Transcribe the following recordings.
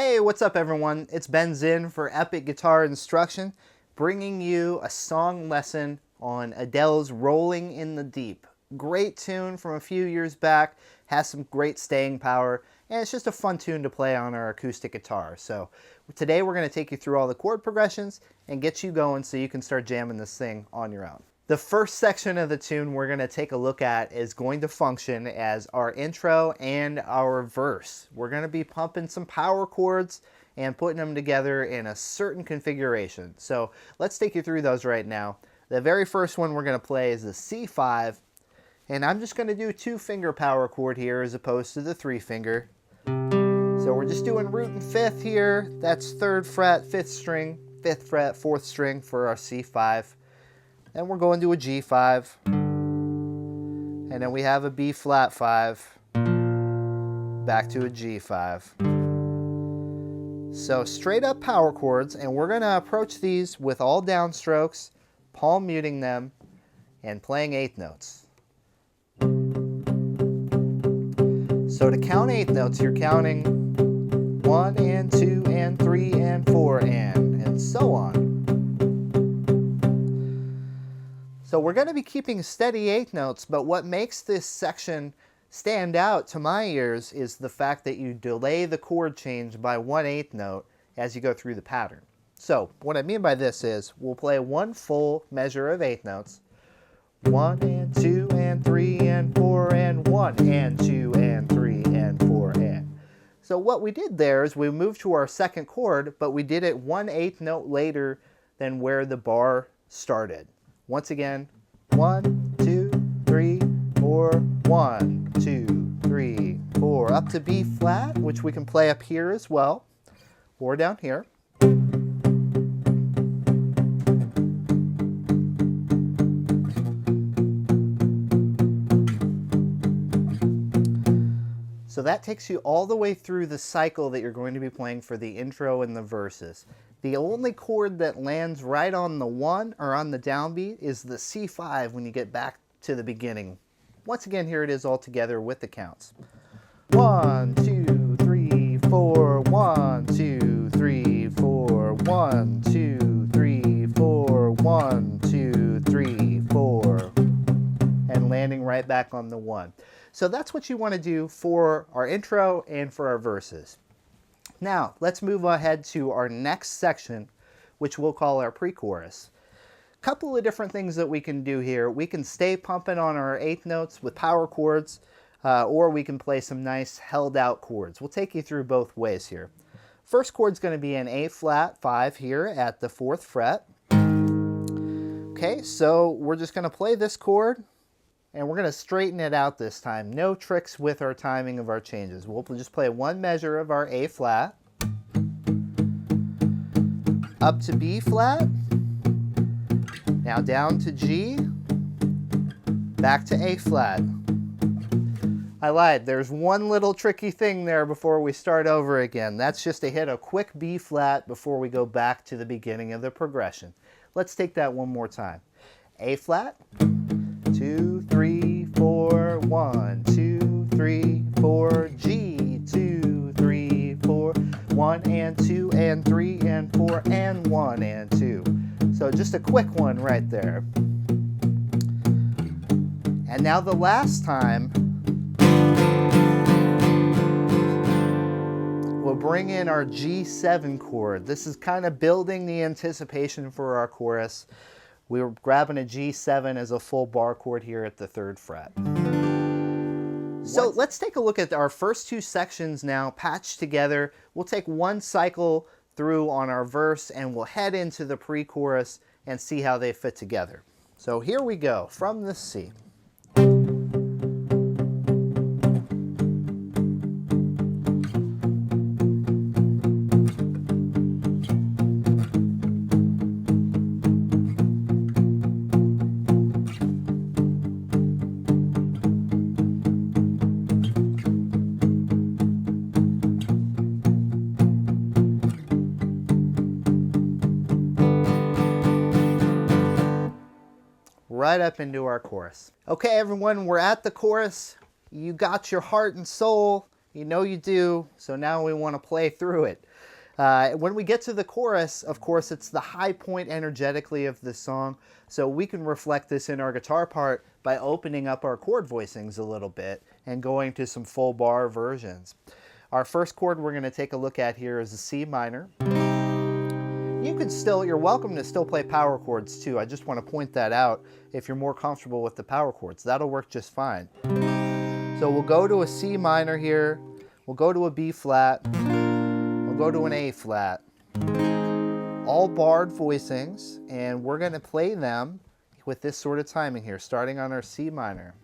Hey, what's up everyone? It's Ben Zinn for Epic Guitar Instruction, bringing you a song lesson on Adele's Rolling in the Deep. Great tune from a few years back, has some great staying power, and it's just a fun tune to play on our acoustic guitar. So today we're going to take you through all the chord progressions and get you going so you can start jamming this thing on your own. The first section of the tune we're going to take a look at is going to function as our intro and our verse. We're going to be pumping some power chords and putting them together in a certain configuration. So let's take you through those right now. The very first one we're going to play is the C5, and I'm just going to do 2-finger power chord here as opposed to the 3-finger. So we're just doing root and 5th here. That's 3rd fret, 5th string, 5th fret, 4th string for our C5. And we're going to a G5, and then we have a B flat 5, back to a G5. So straight up power chords, and we're going to approach these with all downstrokes, palm muting them, and playing 8th notes. So to count 8th notes, you're counting 1 and 2 and 3 and 4 and so on. So we're going to be keeping steady 8th notes, but what makes this section stand out to my ears is the fact that you delay the chord change by 1/8 note as you go through the pattern. So what I mean by this is we'll play one full measure of 8th notes, 1 and 2 and 3 and 4 and 1 and 2 and 3 and 4 and. So what we did there is we moved to our second chord, but we did it 1/8 note later than where the bar started. Once again, 1, 2, 3, 4, 1, 2, 3, 4, up to B flat, which we can play up here as well, or down here. So that takes you all the way through the cycle that you're going to be playing for the intro and the verses. The only chord that lands right on the 1 or on the downbeat is the C5 when you get back to the beginning. Once again, here it is all together with the counts. 1, 2, 3, 4, 1, 2, 3, 4, 1, 2, 3, 4, 1, 2, 3, 4, and landing right back on the 1. So that's what you want to do for our intro and for our verses. Now, let's move ahead to our next section, which we'll call our pre-chorus. A couple of different things that we can do here. We can stay pumping on our 8th notes with power chords, or we can play some nice held out chords. We'll take you through both ways here. First chord's going to be an A flat 5 here at the 4th fret. Okay, so we're just going to play this chord, and we're going to straighten it out this time. No tricks with our timing of our changes. We'll just play one measure of our A flat, up to B flat, now down to G, back to A flat. I lied, there's one little tricky thing there before we start over again. That's just to hit a quick B flat before we go back to the beginning of the progression. Let's take that one more time. A flat, 2, 3, 4, 1, 2, 3, 4, G, 2, 3, 4, 1 and 2 and 3 and 4 and 1 and 2. So just a quick one right there. And now the last time, we'll bring in our G7 chord. This is kind of building the anticipation for our chorus. We were grabbing a G7 as a full bar chord here at the 3rd fret. So let's take a look at our first two sections now patched together. We'll take one cycle through on our verse and we'll head into the pre-chorus and see how they fit together. So here we go from the C. Right up into our chorus. Okay everyone, we're at the chorus. You got your heart and soul You know you do, so now we want to play through it. When we get to the chorus, of course, it's the high point energetically of the song, so we can reflect this in our guitar part by opening up our chord voicings a little bit and going to some full bar versions. Our first chord we're going to take a look at here is a C minor. You're welcome to still play power chords too. I just want to point that out if you're more comfortable with the power chords. That'll work just fine. So we'll go to a C minor here, we'll go to a B flat, we'll go to an A flat. All barred voicings, and we're going to play them with this sort of timing here, starting on our C minor.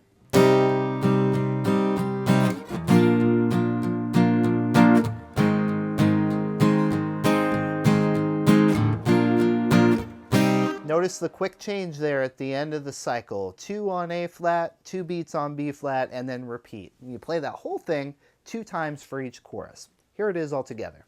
Notice the quick change there at the end of the cycle. 2 on A flat, 2 beats on B flat, and then repeat. You play that whole thing 2 times for each chorus. Here it is all together.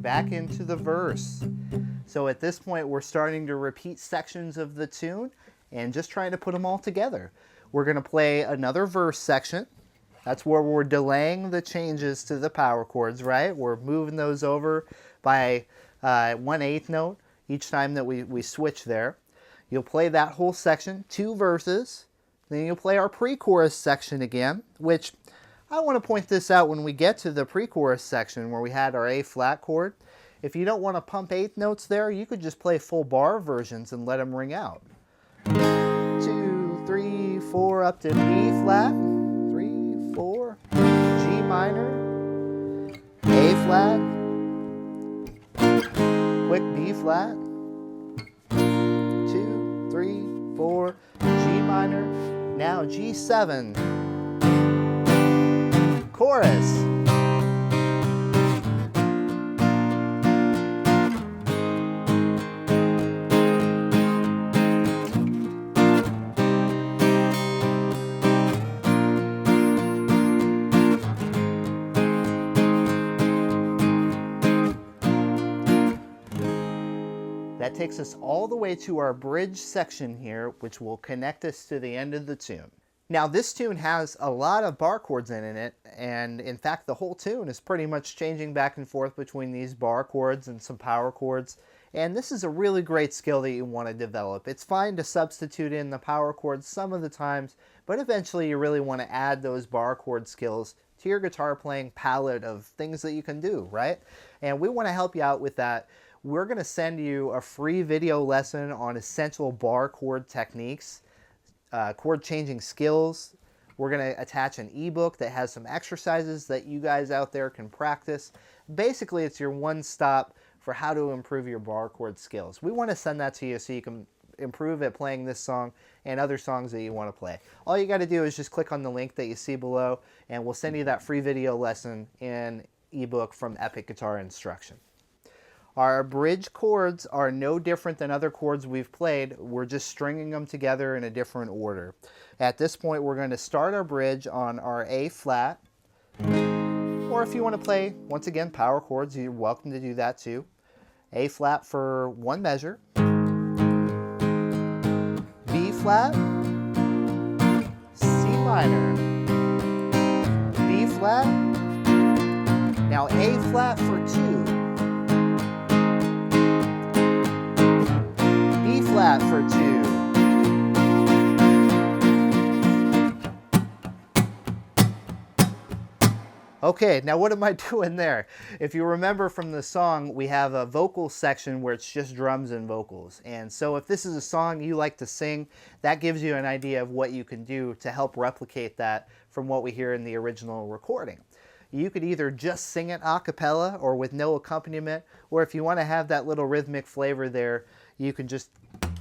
Back into the verse. So at this point we're starting to repeat sections of the tune and just trying to put them all together. We're going to play another verse section. That's where we're delaying the changes to the power chords, right? We're moving those over by 1/8 note each time that we switch there. You'll play that whole section, 2 verses. Then you'll play our pre-chorus section again, which I want to point this out when we get to the pre-chorus section where we had our A flat chord. If you don't want to pump 8 notes there, you could just play full bar versions and let them ring out. 2, 3, 4 up to B flat, 3, 4, G minor, A flat, quick B flat, 2, 3, 4, G minor, now G7, chorus. That takes us all the way to our bridge section here, which will connect us to the end of the tune. Now this tune has a lot of bar chords in it, and in fact the whole tune is pretty much changing back and forth between these bar chords and some power chords, and this is a really great skill that you want to develop. It's fine to substitute in the power chords some of the times, but eventually you really want to add those bar chord skills to your guitar playing palette of things that you can do, right? And we want to help you out with that. We're going to send you a free video lesson on essential bar chord techniques, chord changing skills. We're going to attach an ebook that has some exercises that you guys out there can practice. Basically, it's your one-stop for how to improve your bar chord skills. We want to send that to you so you can improve at playing this song and other songs that you want to play. All you got to do is just click on the link that you see below, and we'll send you that free video lesson and ebook from Epic Guitar Instruction. Our bridge chords are no different than other chords we've played. We're just stringing them together in a different order. At this point, we're going to start our bridge on our A flat. Or if you want to play, once again, power chords, you're welcome to do that too. A flat for one measure. B flat. C minor. B flat. Now A flat for 2. Flat for 2. Okay, now what am I doing there? If you remember from the song, we have a vocal section where it's just drums and vocals. And so if this is a song you like to sing, that gives you an idea of what you can do to help replicate that from what we hear in the original recording. You could either just sing it a cappella or with no accompaniment, or if you want to have that little rhythmic flavor there, you can just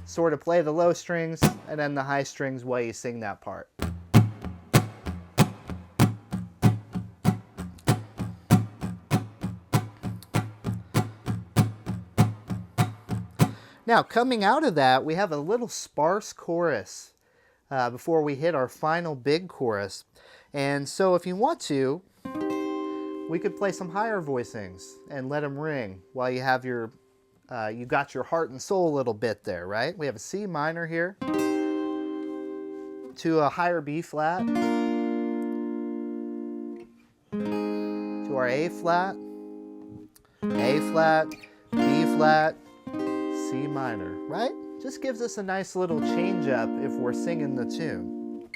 sort of play the low strings and then the high strings while you sing that part. Now, coming out of that, we have a little sparse chorus. before we hit our final big chorus. And so if you want to, we could play some higher voicings and let them ring while you have your, you got your heart and soul a little bit there, right? We have a C minor here to a higher B flat, to our A flat, B flat, C minor, right? Just gives us a nice little change up if we're singing the tune.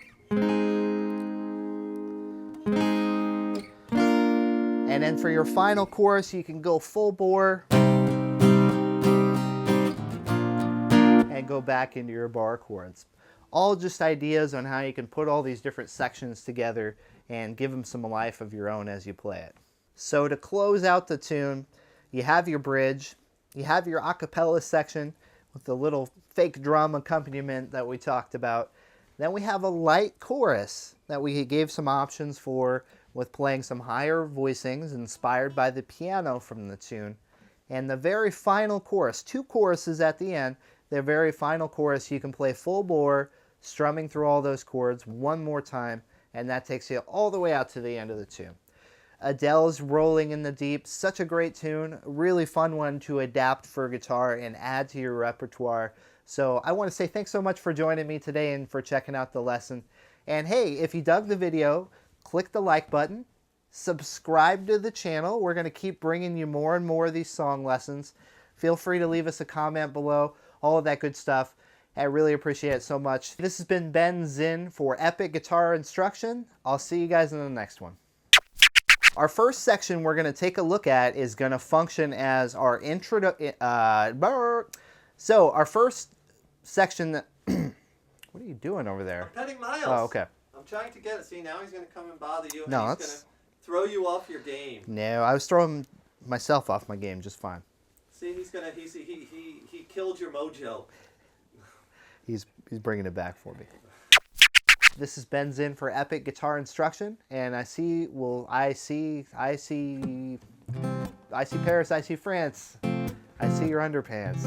And then for your final chorus, you can go full bore and go back into your bar chords. All just ideas on how you can put all these different sections together and give them some life of your own as you play it. So to close out the tune, you have your bridge, you have your a cappella section with the little fake drum accompaniment that we talked about. Then we have a light chorus that we gave some options for, with playing some higher voicings inspired by the piano from the tune. And the very final chorus, 2 choruses at the end, the very final chorus you can play full bore, strumming through all those chords one more time, and that takes you all the way out to the end of the tune. Adele's Rolling in the Deep, such a great tune, really fun one to adapt for guitar and add to your repertoire. So I want to say thanks so much for joining me today and for checking out the lesson. And hey, if you dug the video, click the like button, subscribe to the channel. We're going to keep bringing you more and more of these song lessons. Feel free to leave us a comment below, all of that good stuff. I really appreciate it so much. This has been Ben Zinn for Epic Guitar Instruction. I'll see you guys in the next one. Our first section we're going to take a look at is going to function as our intro. So our first section. What are you doing over there? I'm petting Miles. Oh, okay. I'm trying to get it. See, now he's going to come and bother you. No, and he's going to throw you off your game. No, I was throwing myself off my game just fine. See, he killed your mojo. He's bringing it back for me. This is Ben Zinn for Epic Guitar Instruction, and I see Paris, I see France, I see your underpants.